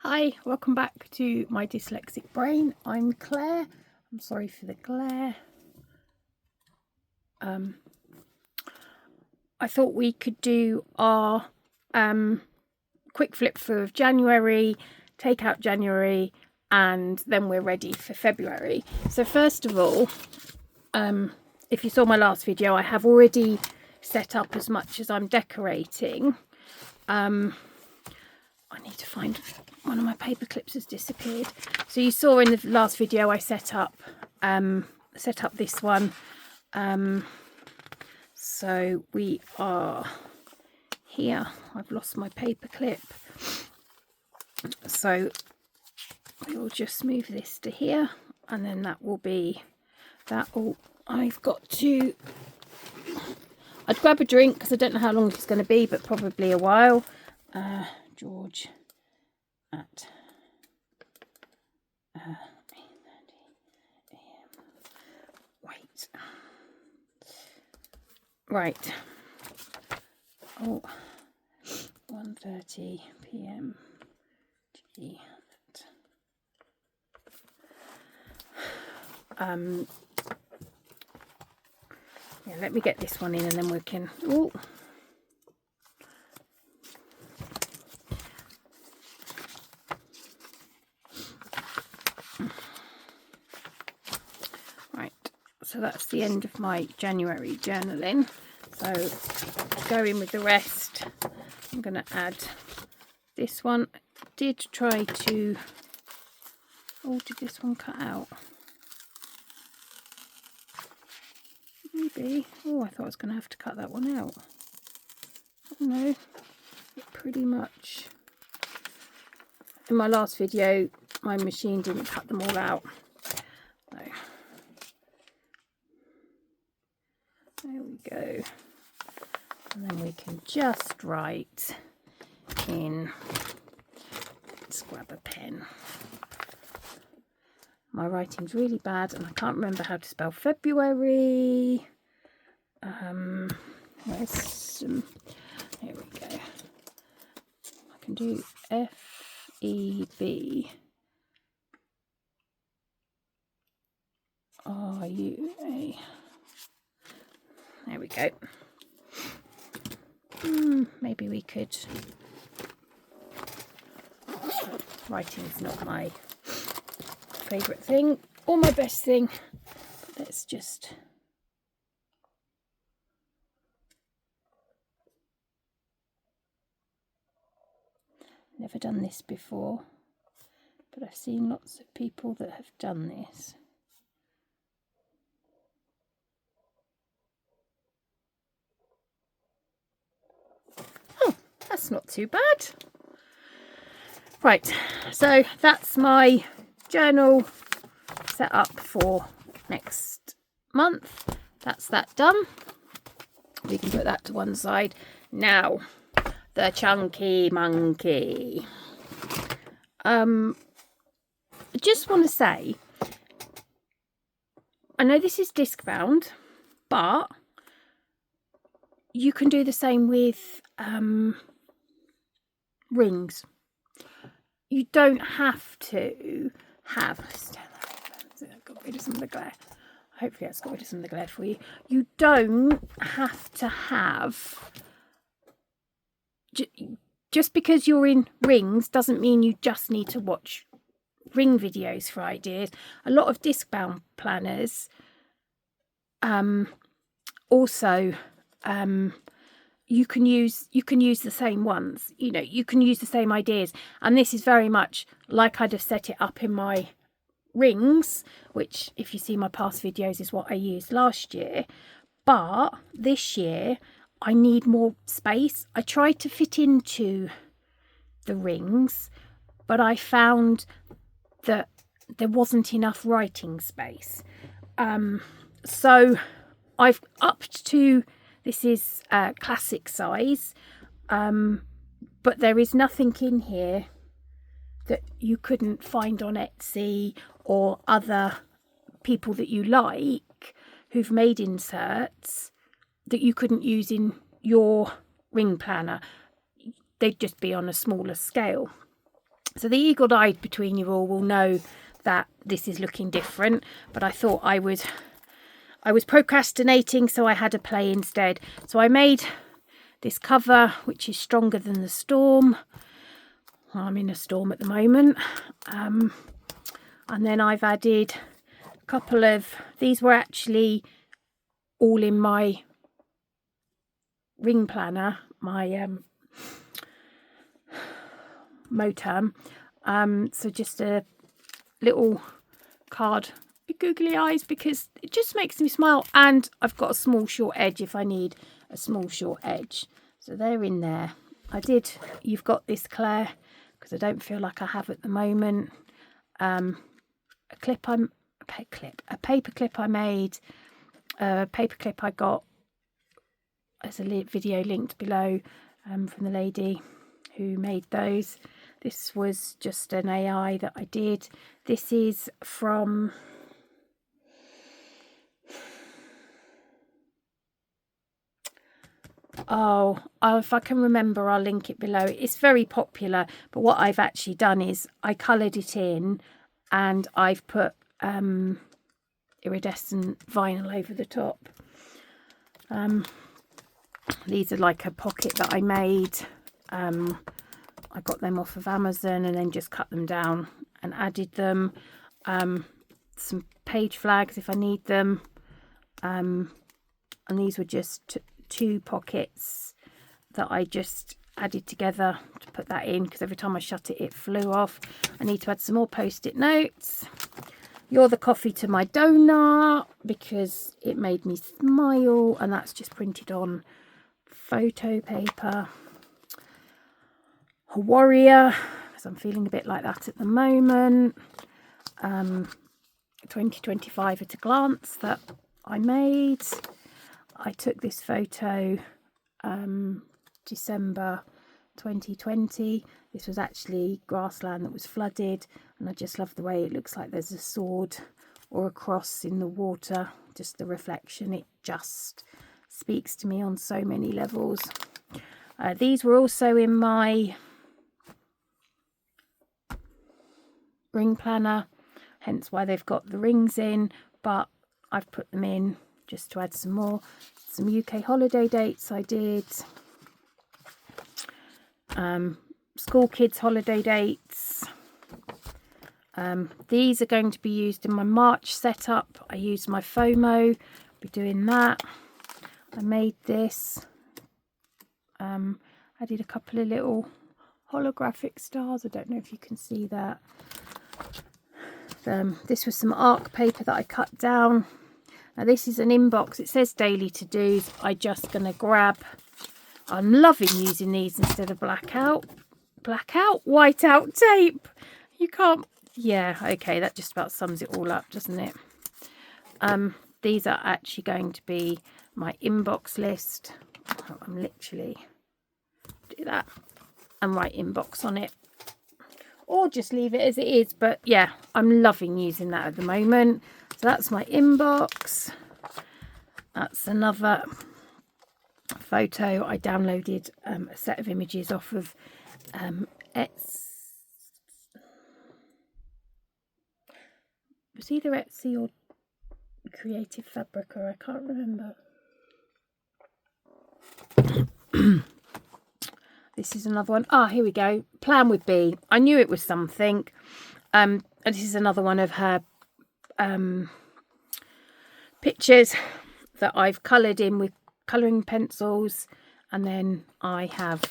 Hi, welcome back to my dyslexic brain. I'm Claire. I'm sorry for the glare. I thought we could do our quick flip through of January, take out January, and then we're ready for February. So first of all, if you saw my last video, I have already set up as much as I'm decorating. I need to find one of my paper clips has disappeared. So you saw in the last video I set up this one. So we are here. I've lost my paper clip. So we will just move this to here, and then that will be that all. I've got to, I'd grab a drink because I don't know how long it's going to be, but probably a while. George at 8:30 a.m. Wait. Right. Oh, 1:30 p.m. Yeah, let me get this one in and then we can. Ooh. Right, so that's the end of my January journaling. So go in with the rest. I'm going to add this one. Did try to. Oh, did this one cut out? Maybe. Oh, I thought I was going to have to cut that one out. Oh no, it pretty much. In my last video, my machine didn't cut them all out. So, there we go. And then we can just write in. Let's grab a pen. My writing's really bad and I can't remember how to spell February. Where's some? Here we go. I can do FEBRUA. There we go. Maybe we could. Writing's not my favourite thing or my best thing. Let's just. Never done this before, but I've seen lots of people that have done this. Oh, that's not too bad. Right, so that's my journal set up for next month. That's that done. We can put that to one side. Now, the chunky monkey. I just want to say, I know this is disc bound, but you can do the same with rings. You don't have to have. I've got rid of some of the glare. Hopefully that's got rid of some of the glare for you. You don't have to have. Just because you're in rings doesn't mean you just need to watch ring videos for ideas. A lot of disc bound planners also you can use the same ones. You know, you can use the same ideas, and this is very much like I'd have set it up in my rings, which if you see my past videos is what I used last year. But this year I need more space. I tried to fit into the rings, but I found that there wasn't enough writing space. So I've upped to, this is classic size, but there is nothing in here that you couldn't find on Etsy or other people that you like who've made inserts that you couldn't use in your ring planner. They'd just be on a smaller scale. So the eagle-eyed between you all will know that this is looking different, but I thought I was procrastinating, so I had a play instead. So I made this cover, which is Stronger Than the Storm. I'm in a storm at the moment. And then I've added a couple of, these were actually all in my ring planner, my Moterm. So just a little card with googly eyes, because it just makes me smile, and I've got a small short edge if I need a small short edge. So they're in there. You've got this, Claire, because I don't feel like I have at the moment. A paper clip I made, a paper clip I got as a video linked below from the lady who made those. This was just an AI that I did. This is from if I can remember, I'll link it below. It's very popular, but what I've actually done is I coloured it in and I've put iridescent vinyl over the top. These are like a pocket that I made. I got them off of Amazon and then just cut them down and added them. Some page flags if I need them. And these were just two pockets that I just added together to put that in, because every time I shut it, it flew off. I need to add some more post-it notes. You're the coffee to my donut, because it made me smile, and that's just printed on photo paper. A warrior, because I'm feeling a bit like that at the moment. 2025 at a glance that I made. I took this photo December 2020. This was actually grassland that was flooded, and I just love the way it looks like there's a sword or a cross in the water. Just the reflection, it just speaks to me on so many levels. These were also in my ring planner, hence why they've got the rings in, but I've put them in just to add some more. Some UK holiday dates I did. School kids holiday dates. These are going to be used in my March setup. I used my FOMO, be doing that. I made this. Added a couple of little holographic stars. I don't know if you can see that. This was some arc paper that I cut down. Now this is an inbox. It says daily to-dos. I'm just going to grab, I'm loving using these instead of whiteout tape. You can't, yeah, okay, that just about sums it all up, doesn't it? These are actually going to be my inbox list. I'm literally do that and write inbox on it, or just leave it as it is. But yeah, I'm loving using that at the moment. So that's my inbox. That's another photo. I downloaded a set of images off of was either Etsy or Creative Fabrica, I can't remember. This is another one. Here we go. Plan with B. I knew it was something. And this is another one of her pictures that I've coloured in with colouring pencils, and then I've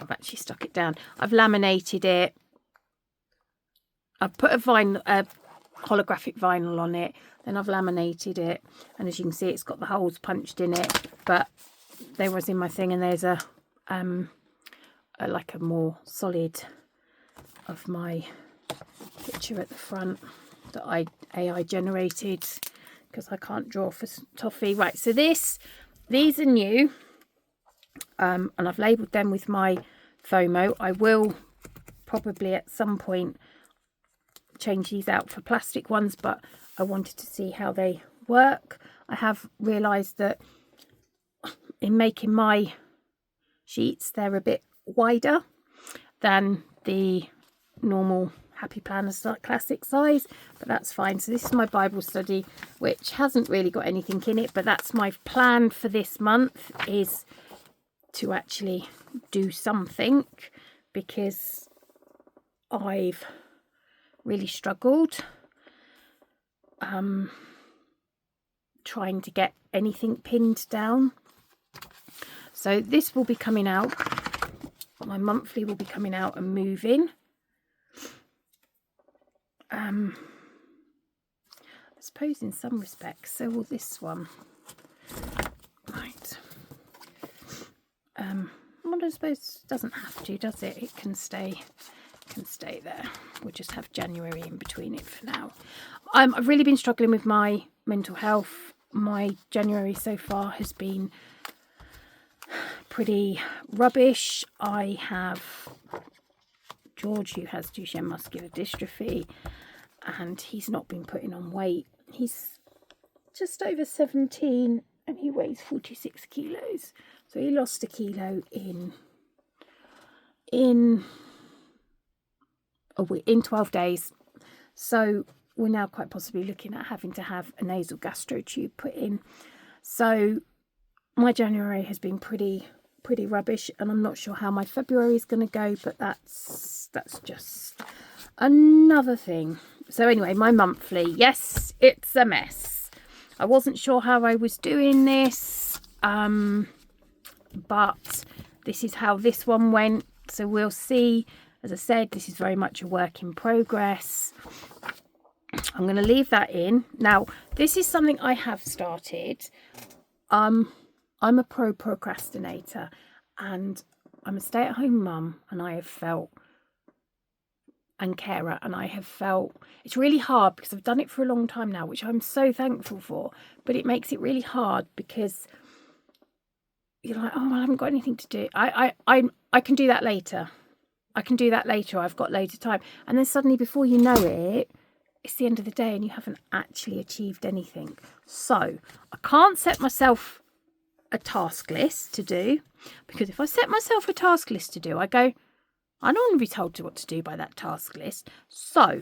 actually stuck it down. I've laminated it. I've put a holographic vinyl on it, then I've laminated it, and as you can see, it's got the holes punched in it. But there was in my thing, and there's a like a more solid of my picture at the front that I AI generated, because I can't draw for toffee. Right, so these are new, and I've labelled them with my FOMO. I will probably at some point change these out for plastic ones, but I wanted to see how they work. I have realised that in making my sheets, they're a bit wider than the normal Happy Planner classic size, but that's fine. So this is my Bible study, which hasn't really got anything in it, but that's my plan for this month, is to actually do something, because I've really struggled trying to get anything pinned down. So this will be coming out, my monthly will be coming out and moving. I suppose in some respects, so will this one. Right. Well, I suppose it doesn't have to, does it? It can stay there. We'll just have January in between it for now. I've really been struggling with my mental health. My January so far has been pretty rubbish. I have George, who has Duchenne muscular dystrophy, and he's not been putting on weight. He's just over 17 and he weighs 46 kilos. So he lost a kilo in 12 days. So we're now quite possibly looking at having to have a nasal gastro tube put in. So my January has been pretty rubbish, and I'm not sure how my February is going to go, but that's just another thing. So anyway, my monthly, yes, it's a mess. I wasn't sure how I was doing this, but this is how this one went. So we'll see. As I said, this is very much a work in progress. I'm going to leave that in. Now, this is something I have started. I'm a procrastinator, and I'm a stay-at-home mum, and I have felt, and carer, and I have felt it's really hard because I've done it for a long time now, which I'm so thankful for, but it makes it really hard because you're like, oh, well, I haven't got anything to do. I can do that later. I can do that later. I've got loads of time. And then suddenly, before you know it, it's the end of the day and you haven't actually achieved anything. So I can't set myself a task list to do, because if I set myself a task list to do, I go, I don't want to be told what to do by that task list. So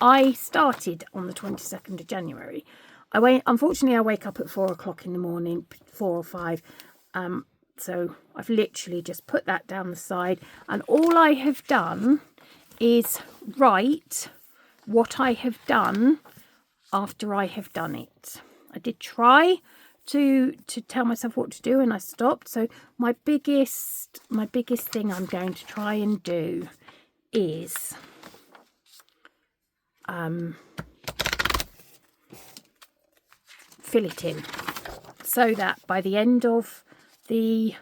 I started on the 22nd of January. Unfortunately, I wake up at 4 o'clock in the morning, 4 or 5. So I've literally just put that down the side, and all I have done is write what I have done after I have done it. I did try to tell myself what to do, and I stopped. So my biggest thing I'm going to try and do is fill it in, so that by the end of the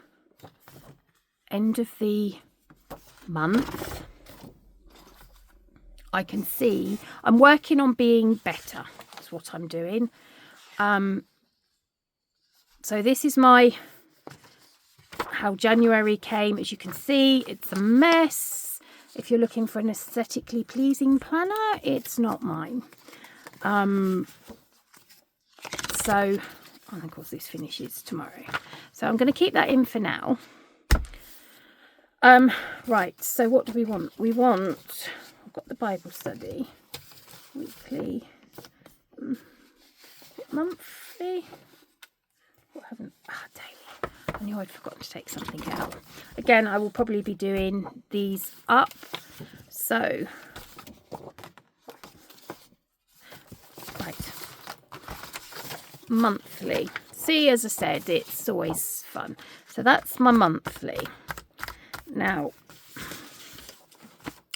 month I can see I'm working on being better. That's what I'm doing. So this is how January came. As you can see, it's a mess. If you're looking for an aesthetically pleasing planner, it's not mine. So, and of course this finishes tomorrow. So I'm going to keep that in for now. Right, so what do we want? I've got the Bible study, weekly, monthly. What haven't? Daily. I knew I'd forgotten to take something out. Again, I will probably be doing these up. So, right, monthly. See, as I said, it's always fun. So that's my monthly. Now,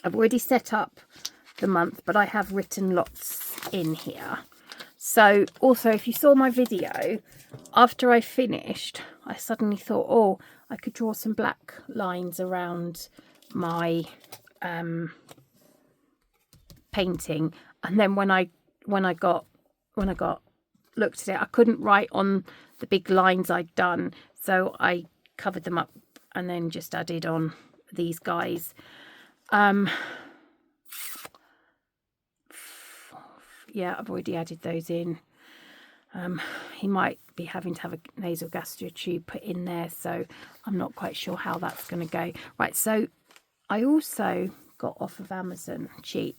I've already set up the month, but I have written lots in here. So also, if you saw my video, after I finished, I suddenly thought, oh, I could draw some black lines around my painting. And then when I looked at it, I couldn't write on the big lines I'd done, so I covered them up and then just added on these guys. Yeah, I've already added those in. He might be having to have a nasal gastro tube put in there, so I'm not quite sure how that's going to go. Right, so I also got off of Amazon cheap.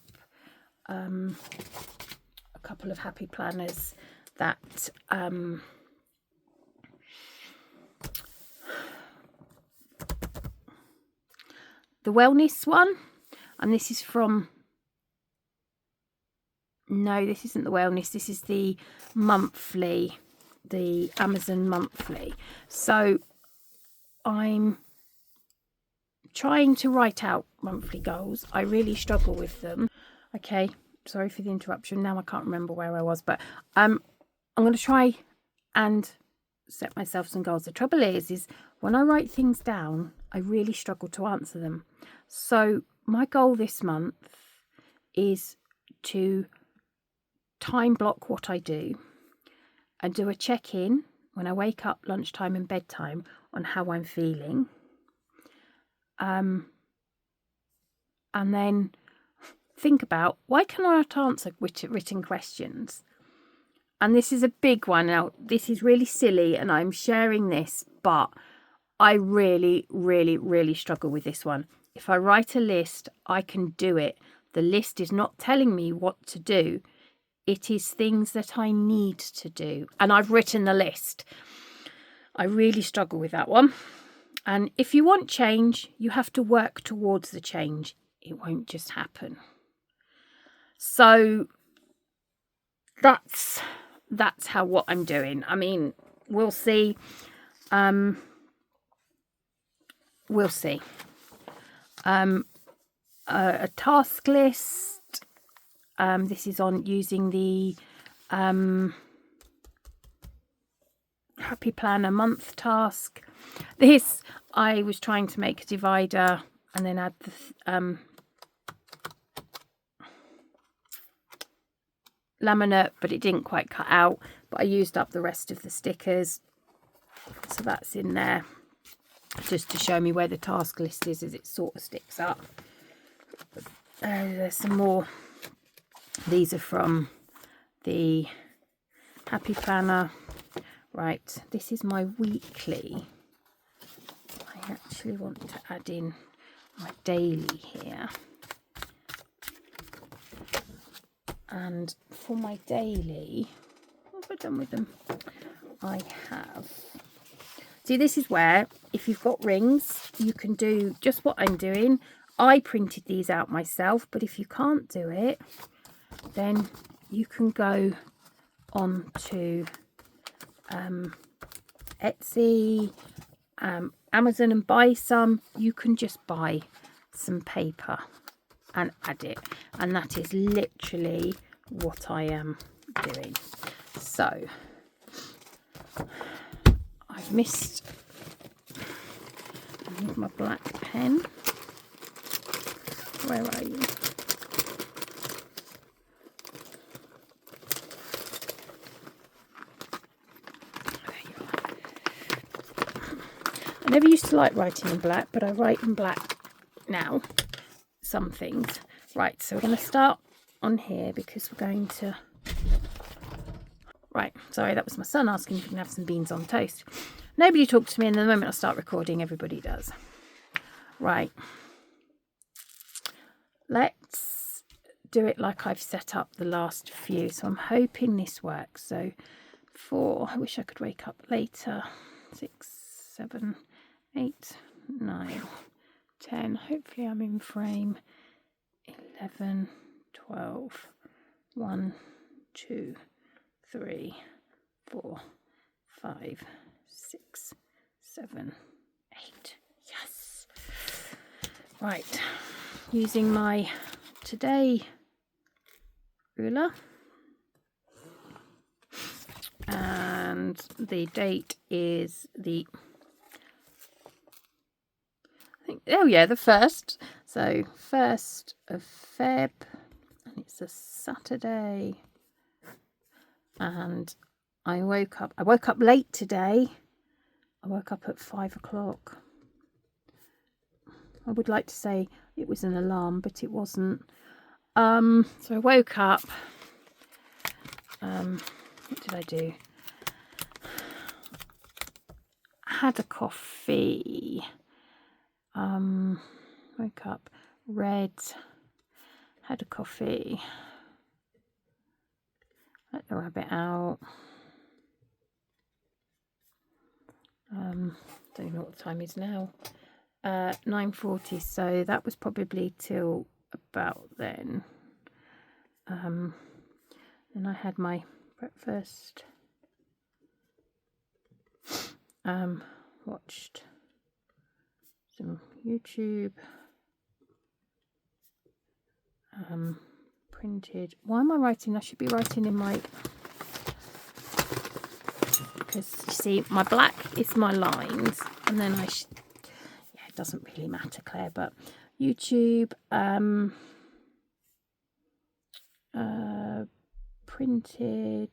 A couple of happy planners that the wellness one, and this is from, no, this isn't the wellness, this is the monthly, the Amazon monthly. So I'm trying to write out monthly goals. I really struggle with them. Okay, sorry for the interruption. Now I can't remember where I was, but I'm going to try and set myself some goals. The trouble is when I write things down, I really struggle to answer them. So my goal this month is to time block what I do and do a check-in when I wake up, lunchtime and bedtime on how I'm feeling. And then think about, why can I not answer written questions? And this is a big one. Now, this is really silly and I'm sharing this, but I really, really, really struggle with this one. If I write a list, I can do it. The list is not telling me what to do. It is things that I need to do. And I've written the list. I really struggle with that one. And if you want change, you have to work towards the change. It won't just happen. So that's how what I'm doing. I mean, we'll see. We'll see. A task list. This is on using the Happy Planner month task. This, I was trying to make a divider and then add the laminate, but it didn't quite cut out. But I used up the rest of the stickers, so that's in there just to show me where the task list is as it sort of sticks up. There's some more. These are from the Happy Planner. Right, this is my weekly. I actually want to add in my daily here. And for my daily, what have I done with them? I have... See, this is where, if you've got rings, you can do just what I'm doing. I printed these out myself, but if you can't do it, then you can go on to Etsy, Amazon and buy some. You can just buy some paper and add it, and that is literally what I am doing. So I've missed my black pen. Where are you? I never used to like writing in black, but I write in black now, some things. Right, so we're going to start on here because we're going to... Right, sorry, that was my son asking if we can have some beans on toast. Nobody talks to me, and the moment I start recording, everybody does. Right. Let's do it like I've set up the last few. So I'm hoping this works. So 4, I wish I could wake up later. 6, 7, 8, 9, 10. Hopefully I'm in frame. 11, 12, 1, 2, 3, 4, 5, 6, 7, 8. Yes. Right. Using my today ruler. And the date is the... oh yeah, the 1st. So 1st of Feb, and it's a Saturday. And I woke up late today. I woke up at 5 o'clock. I would like to say it was an alarm, but it wasn't. So I woke up. What did I do? I had a coffee. Woke up, read, had a coffee, let the rabbit out. Don't know what the time is now. 9:40, so that was probably till about then. Then I had my breakfast, watched some YouTube, printed. Why am I writing? I should be writing in my, because you see my black is my lines, and then I should, yeah, it doesn't really matter, Claire, but YouTube, printed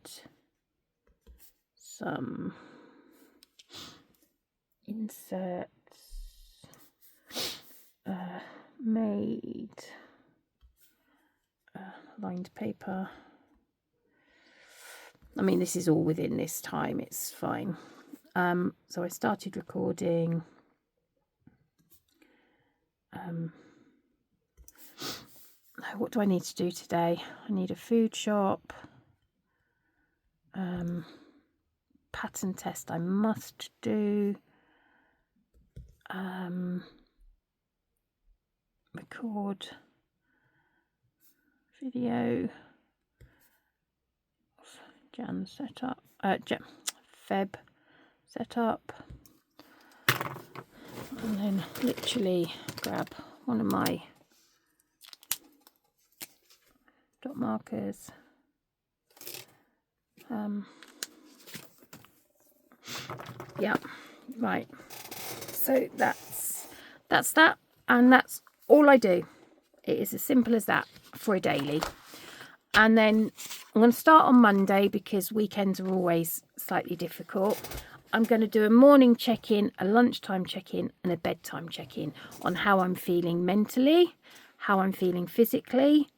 some inserts, made lined paper. I mean, this is all within this time, it's fine. So I started recording. What do I need to do today? I need a food shop. Pattern test I must do. Record video. Jan setup. Feb setup. And then literally grab one of my dot markers. Yeah, right. So that's that, and that's all I do. It is as simple as that for a daily. And then I'm going to start on Monday because weekends are always slightly difficult. I'm going to do a morning check-in, a lunchtime check-in, and a bedtime check-in on how I'm feeling mentally, how I'm feeling physically,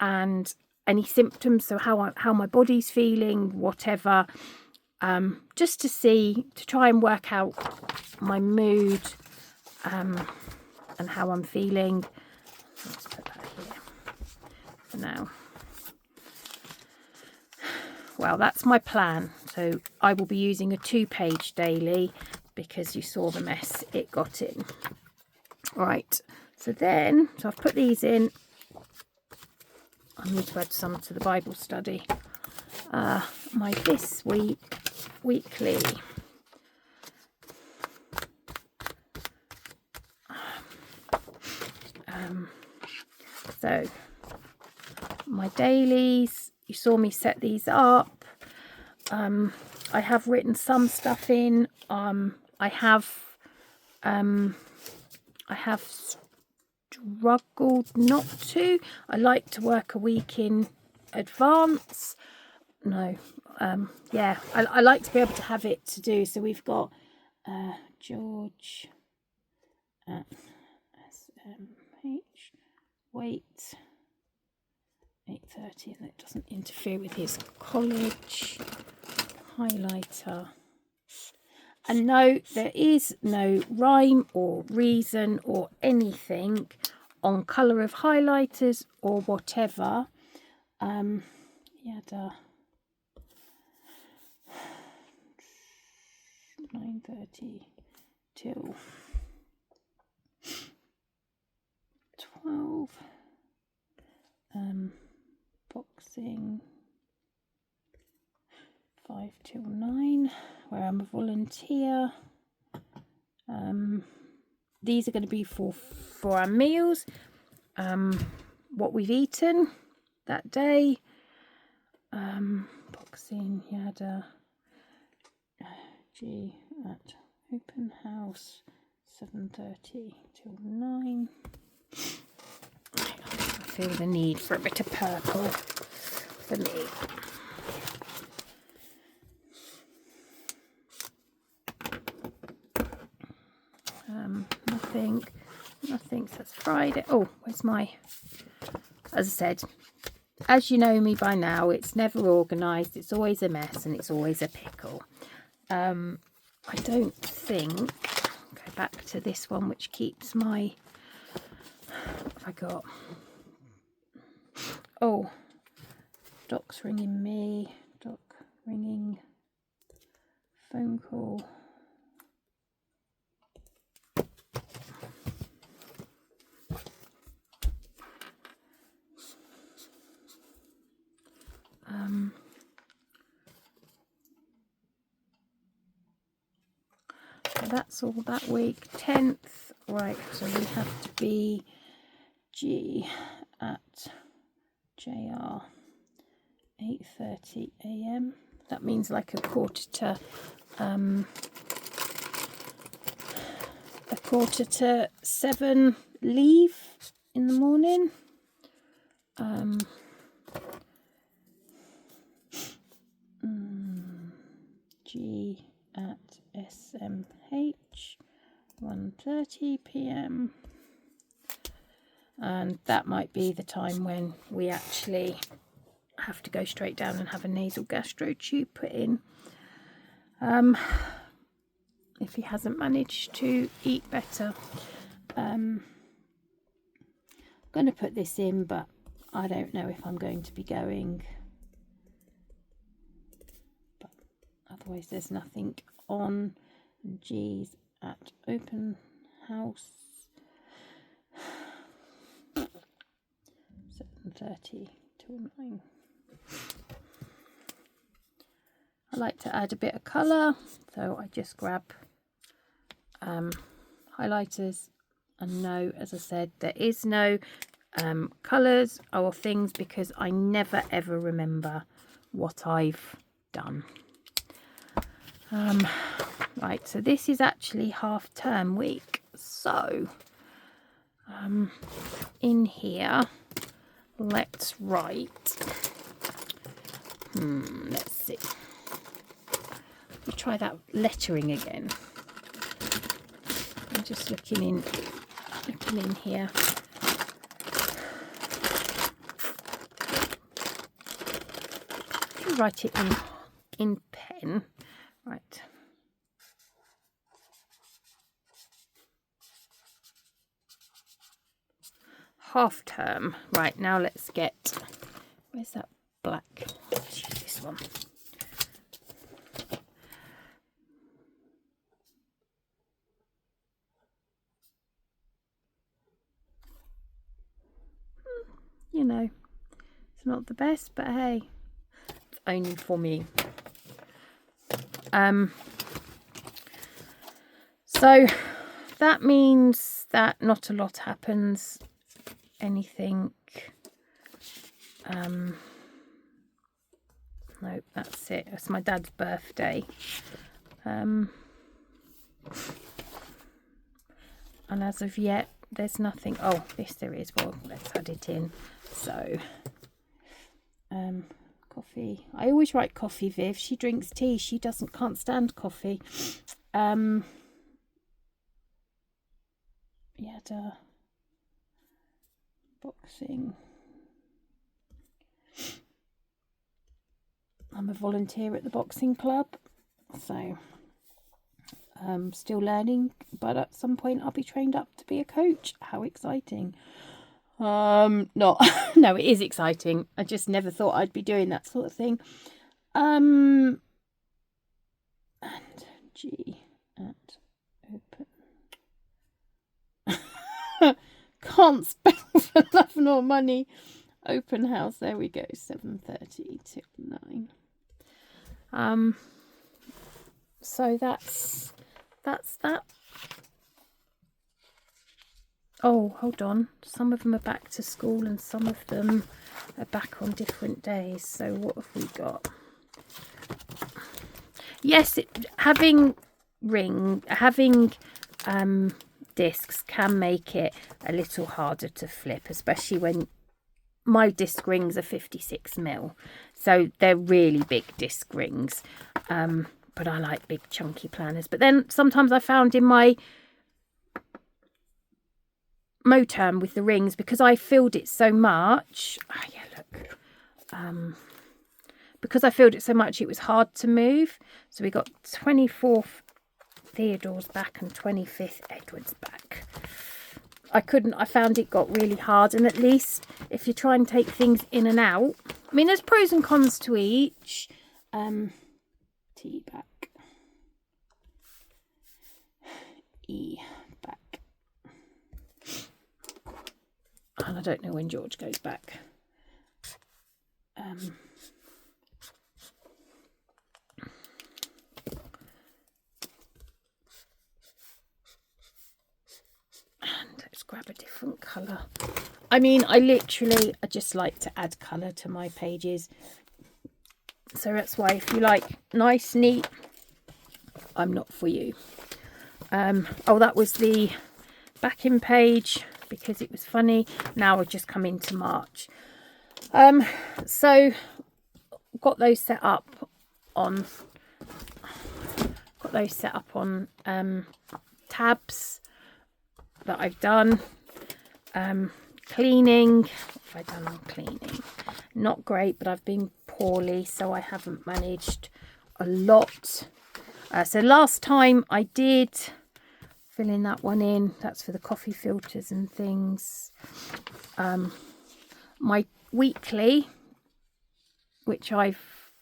and any symptoms, so how my body's feeling, whatever, just to try and work out my mood, and how I'm feeling. Let's put that here for now. Well, that's my plan. So I will be using a 2-page daily because you saw the mess it got in. Right, so I've put these in. I need to add some to the Bible study. My this week weekly. So my dailies, you saw me set these up. I have written some stuff in. I have struggled not to. I like to work a week in advance. No, yeah, I like to be able to have it to do. So we've got George at SMH, wait, 8:30, and it doesn't interfere with his college. Highlighter. And no, there is no rhyme or reason or anything on colour of highlighters or whatever. Yada. 9:30 till 12. Boxing 5 till 9, where I'm a volunteer. These are going to be for our meals, what we've eaten that day. Boxing, yada. G at open house 7:30 till 9. I feel the need for a bit of purple for me. Nothing, so that's Friday. Oh, where's my, as I said, as you know me by now, it's never organised, it's always a mess, and it's always a pickle. I don't think, go back to this one which keeps my I got? Oh, Doc's ringing me. Doc ringing. Phone call. So that's all that week. 10th, right? So we have to be G at JR 8:30 a.m. That means like a quarter to 7 leave in the morning. G at SMH 1:30 p.m. and that might be the time when we actually have to go straight down and have a nasal gastro tube put in, if he hasn't managed to eat better. I'm going to put this in, but I don't know if I'm going to be going, but otherwise there's nothing on. G's at open house 7:30 till 9. I like to add a bit of colour, so I just grab highlighters, and no, as I said, there is no colours or things because I never ever remember what I've done. Right, so this is actually half term week, so in here let's write, let's see, we'll try that lettering again. I'm just looking in here. I'll write it in pen, right. Half term. Right, now let's get, where's that black? Let's use this one. You know, it's not the best, but hey, it's only for me. So that means that not a lot happens. Anything, no, that's it. It's my dad's birthday, and as of yet there's nothing. Oh, this there is. Well, let's add it in. So coffee, I always write coffee. Viv, she drinks tea, she can't stand coffee. Yeah, boxing. I'm a volunteer at the boxing club, so I'm still learning, but at some point I'll be trained up to be a coach. How exciting. Not no, it is exciting. I just never thought I'd be doing that sort of thing. And G at open. Can't spell for love nor money. Open house, there we go, 7:30 till 9. So that's that. Oh, hold on, some of them are back to school and some of them are back on different days. So what have we got? Yes, having discs can make it a little harder to flip, especially when my disc rings are 56mm, so they're really big disc rings, but I like big chunky planners. But then sometimes I found in my Moterm with the rings, because I filled it so much, because I filled it so much, it was hard to move. So we got 24th Theodore's back and 25th Edward's back. I found it got really hard. And at least if you try and take things in and out, I mean, there's pros and cons to each. T back, E back. And I don't know when George goes back. And let's grab a different colour. I mean, I just like to add colour to my pages. So that's why if you like nice, neat, I'm not for you. Oh, that was the backing page because it was funny. Now we've just come into March. So got those set up on tabs that I've done. Cleaning, what have I done on cleaning? Not great, but I've been poorly, so I haven't managed a lot. So last time I did filling that one in, that's for the coffee filters and things. My weekly, which I've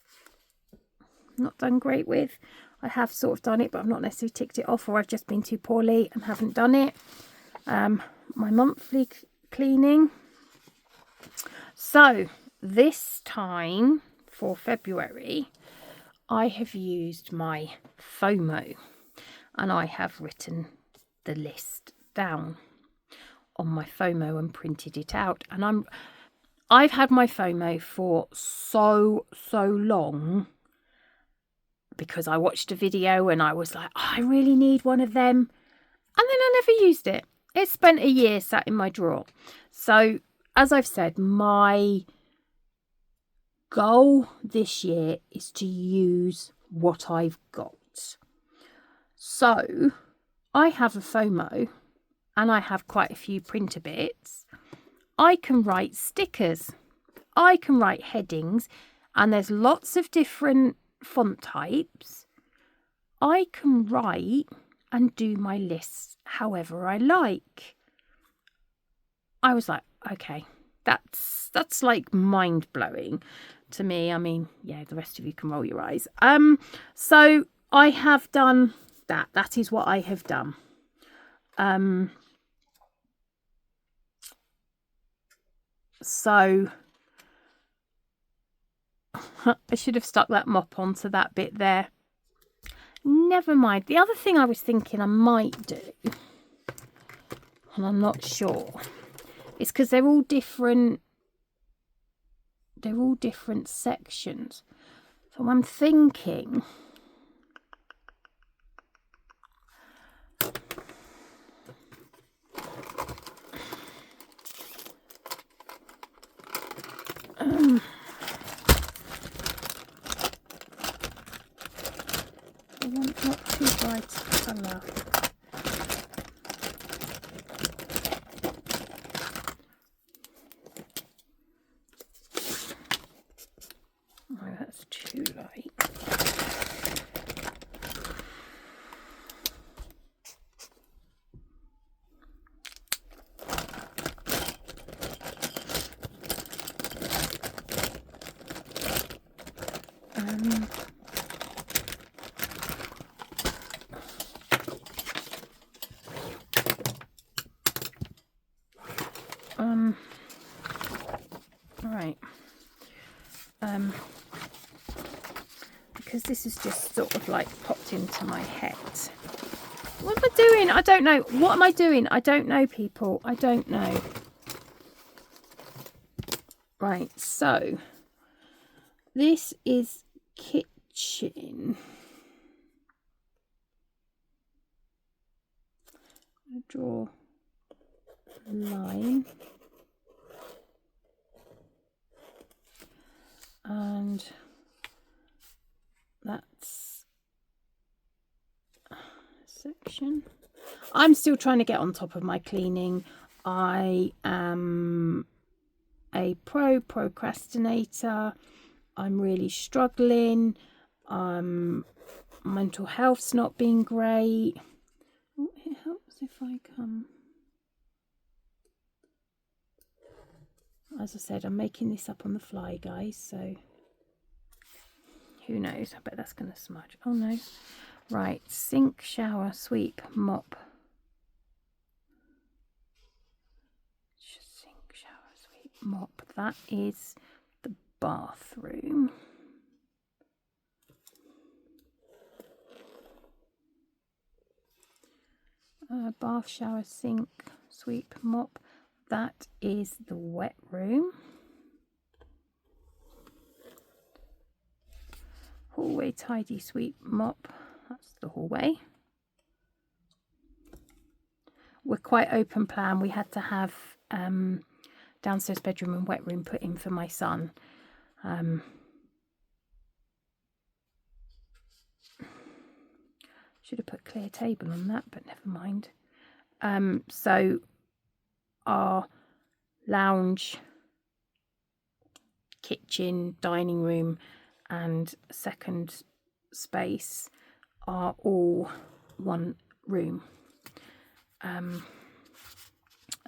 not done great with. I have sort of done it, but I've not necessarily ticked it off, or I've just been too poorly and haven't done it. My monthly cleaning. So this time for February, I have used my FOMO and I have written the list down on my FOMO and printed it out. And I've had my FOMO for so long because I watched a video and I was like, oh, I really need one of them. And then I never used it. It spent a year sat in my drawer. So as I've said, my goal this year is to use what I've got. So I have a FOMO and I have quite a few printer bits. I can write stickers. I can write headings, and there's lots of different font types. I can write and do my lists however I like. I was like, okay, that's like mind-blowing to me. I mean, yeah, the rest of you can roll your eyes. So I have done that. That is what I have done. So I should have stuck that mop onto that bit there. Never mind. The other thing I was thinking I might do, and I'm not sure, is because they're all different sections. So I'm thinking I want not too bright a colour. Oh, that's too light. Right. Because this is just sort of like popped into my head. What am I doing? I don't know. What am I doing? I don't know, people. I don't know. Right, so this is kitchen. I'm going to draw a line. And that's a section. I'm still trying to get on top of my cleaning. I am a procrastinator. I'm really struggling. Mental health's not been great. Oh, it helps if I come. as I said, I'm making this up on the fly, guys, so who knows? I bet that's going to smudge. Oh no. Right, sink, shower, sweep, mop. Sink, shower, sweep, mop. That is the bathroom. Bath, shower, sink, sweep, mop. That is the wet room. Hallway, tidy, sweep, mop. That's the hallway. We're quite open plan. We had to have downstairs bedroom and wet room put in for my son. Should have put clear table on that, but never mind. So our lounge, kitchen, dining room and second space are all one room.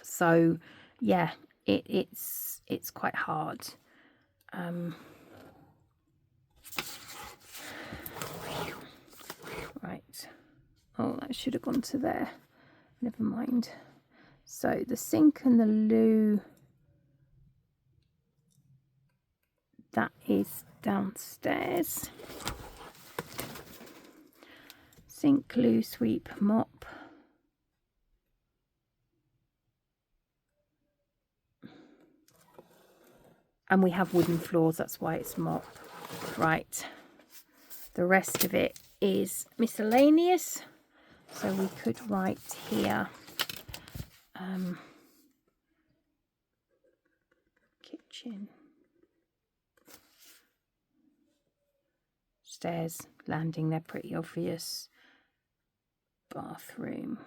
So yeah, it's quite hard. Right. Oh, that should have gone to there. Never mind. So the sink and the loo, that is downstairs. Sink, loo, sweep, mop. And we have wooden floors, that's why it's mop. Right. The rest of it is miscellaneous. So we could write here kitchen, stairs, landing, they're pretty obvious. Bathroom,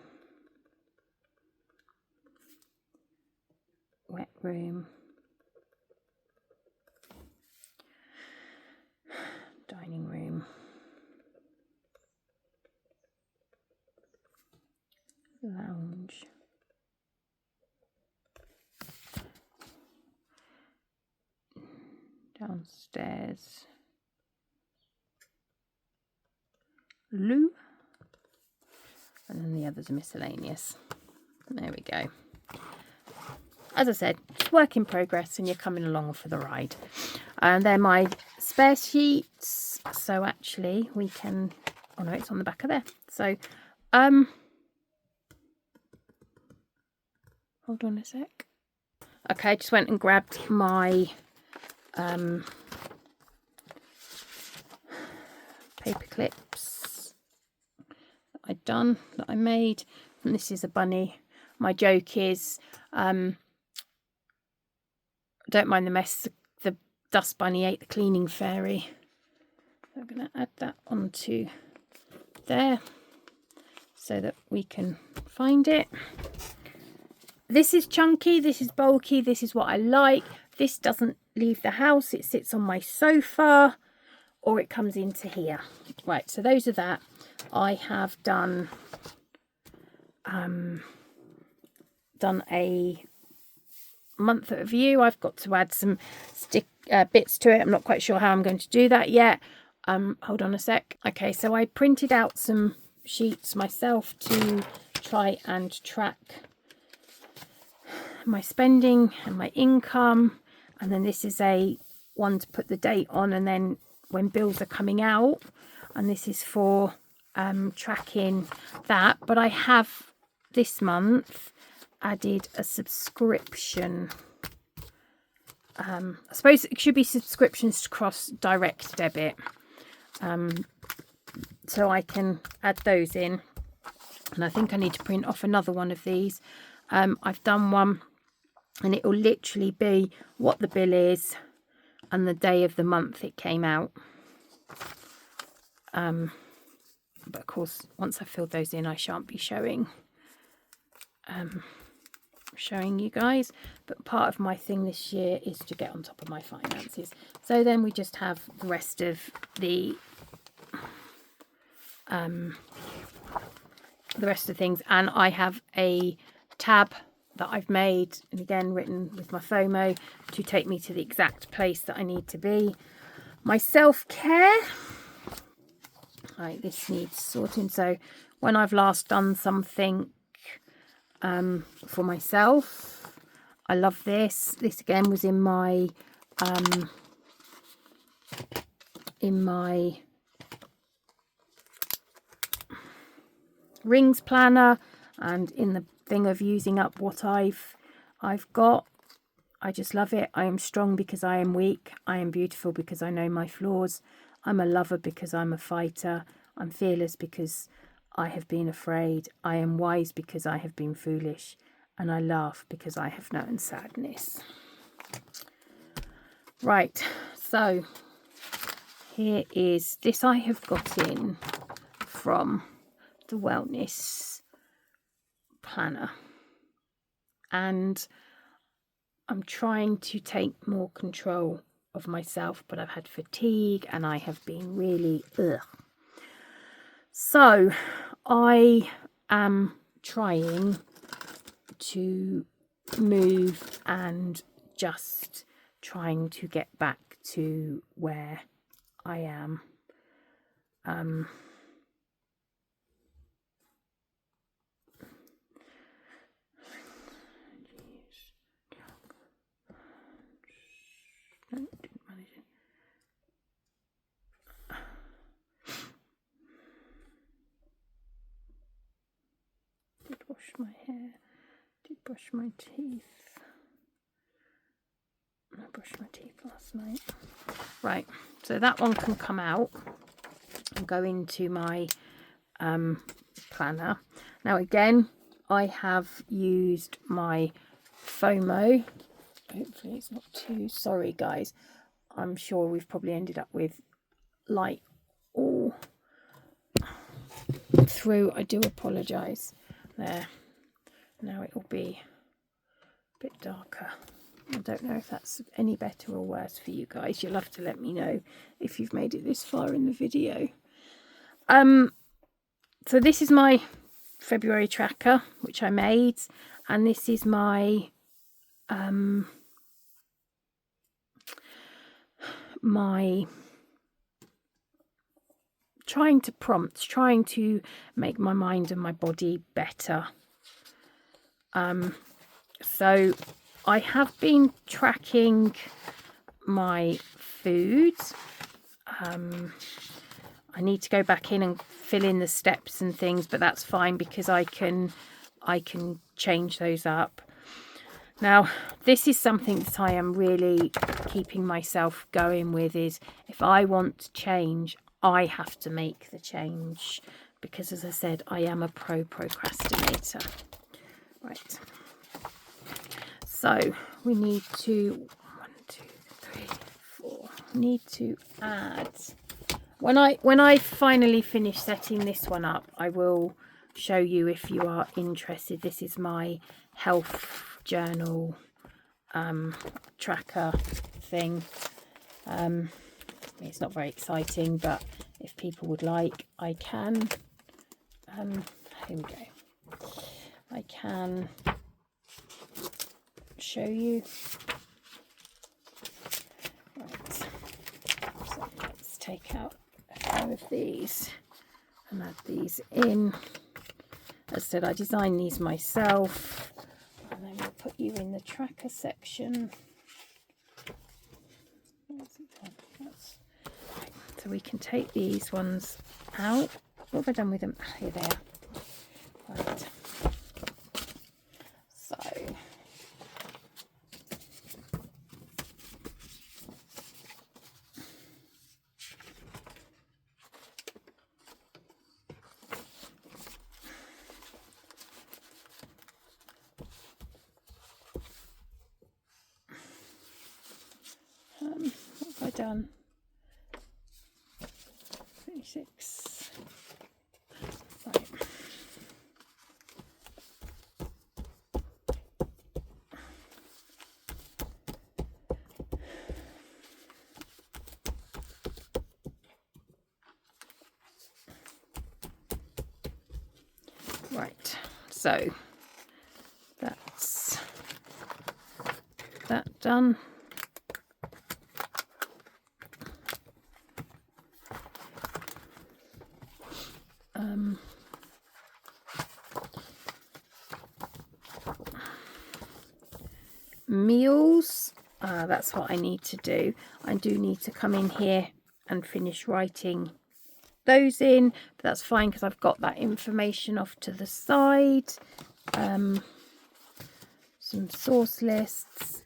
wet room, dining room, lounge, downstairs, loo, and then the others are miscellaneous. There we go. As I said, it's work in progress and you're coming along for the ride. And they're my spare sheets. So actually we can, oh no, it's on the back of there. So, hold on a sec. Okay, I just went and grabbed my paper clips that I'd done, that I made. And this is a bunny. My joke is, don't mind the mess, the dust bunny ate the cleaning fairy. So I'm going to add that onto there so that we can find it. This is chunky, this is bulky, this is what I like. This doesn't leave the house, it sits on my sofa or it comes into here. Right, so those are that. I have done a month review. I've got to add some bits to it. I'm not quite sure how I'm going to do that yet. Hold on a sec. Okay, so I printed out some sheets myself to try and track my spending and my income, and then this is a one to put the date on and then when bills are coming out, and this is for tracking that. But I have this month added a subscription. I suppose it should be subscriptions cross direct debit, so I can add those in, and I think I need to print off another one of these. I've done one and it will literally be what the bill is and the day of the month it came out. But of course once I've filled those in I shan't be showing you guys, but part of my thing this year is to get on top of my finances. So then we just have the rest of the things, and I have a tab that I've made, and again written with my FOMO to take me to the exact place that I need to be. My self-care, right, this needs sorting. So when I've last done something for myself, I love this. This again was in my rings planner, and in the thing of using up what I've got. I just love it. I am strong because I am weak. I am beautiful because I know my flaws. I'm a lover because I'm a fighter. I'm fearless because I have been afraid. I am wise because I have been foolish. And I laugh because I have known sadness. Right, so here is this I have got in from the Wellness Planner. And I'm trying to take more control of myself, but I've had fatigue and I have been really So I am trying to move and just trying to get back to where I am. Did wash my hair, did brush my teeth. I brushed my teeth last night. Right, so that one can come out and go into my planner. Now again, I have used my FOMO. Hopefully it's not too, sorry guys, I'm sure we've probably ended up with light all through. I do apologize. There, now it will be a bit darker. I don't know if that's any better or worse for you guys. You'll have to let me know if you've made it this far in the video. So this is my February tracker, which I made, and this is my trying to make my mind and my body better. So I have been tracking my food. I need to go back in and fill in the steps and things, but that's fine because I can change those up. Now, this is something that I am really keeping myself going with, is if I want to change, I have to make the change, because as I said, I am a procrastinator. Right. So we need to, 1, 2, 3, 4, need to add, when I finally finish setting this one up, I will show you if you are interested. This is my health journal tracker thing. It's not very exciting, but if people would like, I can here we go, I can show you. Right, so let's take out a few of these and add these in. As I said, I designed these myself, and then we'll put you in the tracker section. So we can take these ones out. What have I done with them? Here they are. Right. So what have I done? 36. Right. Right, so that's done. Meals, that's what I need to do. I do need to come in here and finish writing those in, but that's fine because I've got that information off to the side. Some source lists,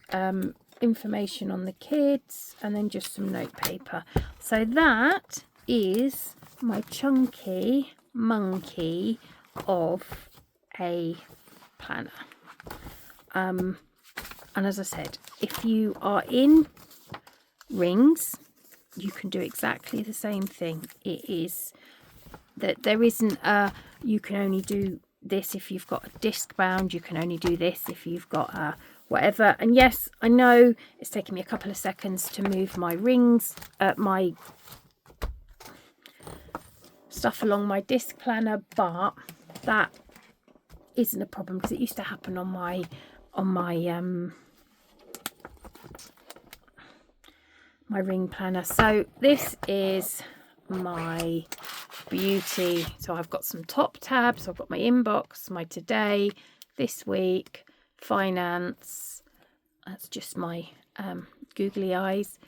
information on the kids, and then just some note paper. So that is my chunky monkey of a planner. And as I said, if you are in rings, you can do exactly the same thing. It is that there isn't a, you can only do this if you've got a disc bound, you can only do this if you've got a whatever. And yes, I know it's taking me a couple of seconds to move my rings, my stuff along my disc planner, but that isn't a problem because it used to happen on my my ring planner. So this is my beauty. So I've got some top tabs, I've got my inbox, my today, this week, finance. That's just my googly eyes.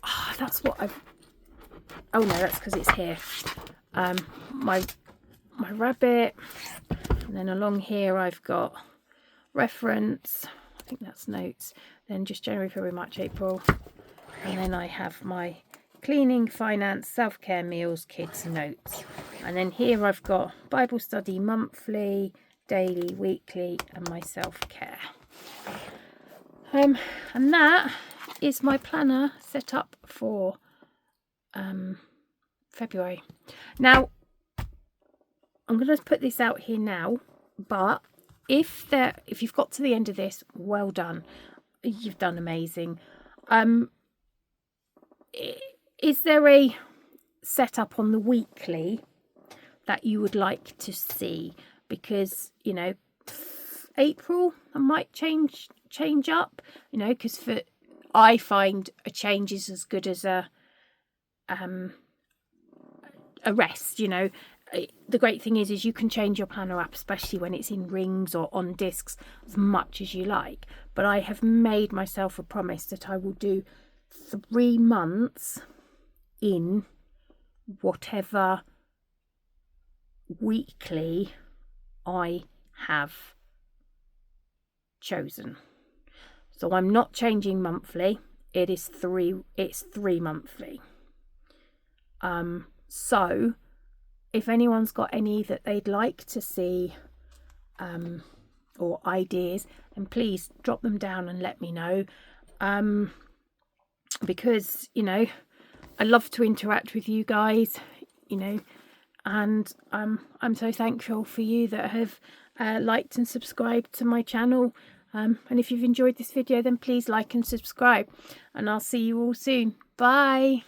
Oh, that's what I've, oh no, that's because it's here. My rabbit, and then along here I've got reference, I think that's notes, then just January, February, March, April, and then I have my cleaning, finance, self-care, meals, kids, notes, and then here I've got Bible study monthly, daily, weekly, and my self-care. And that is my planner set up for February. Now I'm going to put this out here now, but if you've got to the end of this, well done, you've done amazing. Is there a setup on the weekly that you would like to see? Because, you know, April I might change up, you know, because I find a change is as good as a rest, you know. The great thing is you can change your planner up, especially when it's in rings or on discs, as much as you like. But I have made myself a promise that I will do 3 months in whatever weekly I have chosen. So I'm not changing monthly. It's 3 monthly. So if anyone's got any that they'd like to see or ideas, then please drop them down and let me know. Because, you know, I love to interact with you guys, you know, and I'm so thankful for you that have liked and subscribed to my channel. And if you've enjoyed this video, then please like and subscribe, and I'll see you all soon. Bye.